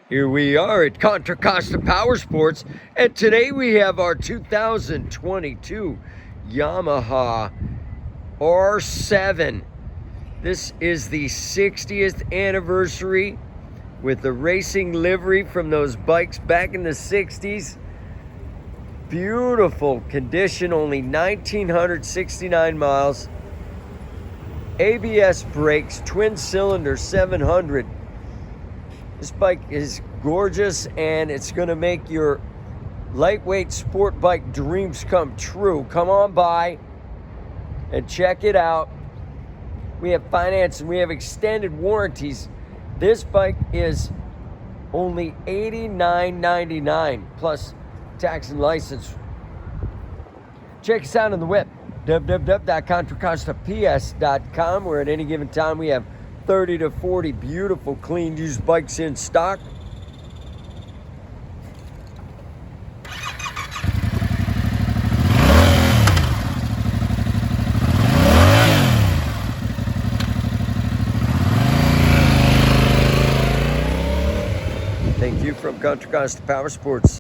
Here we are at Contra Costa Powersports, and today we have our 2022 Yamaha R7. This is the 60th anniversary with the racing livery from those bikes back in the 60s. Beautiful condition, only 1,969 miles. ABS brakes, twin cylinder 700. This bike is gorgeous, and it's going to make your lightweight sport bike dreams come true. Come on by and check it out. We have finance and we have extended warranties. This bike is only $89.99 plus tax and license. Check us out on the web, www.contracostaps.com, where at any given time we have 30 to 40 beautiful, clean, used bikes in stock. Thank you from Contra Costa Powersports.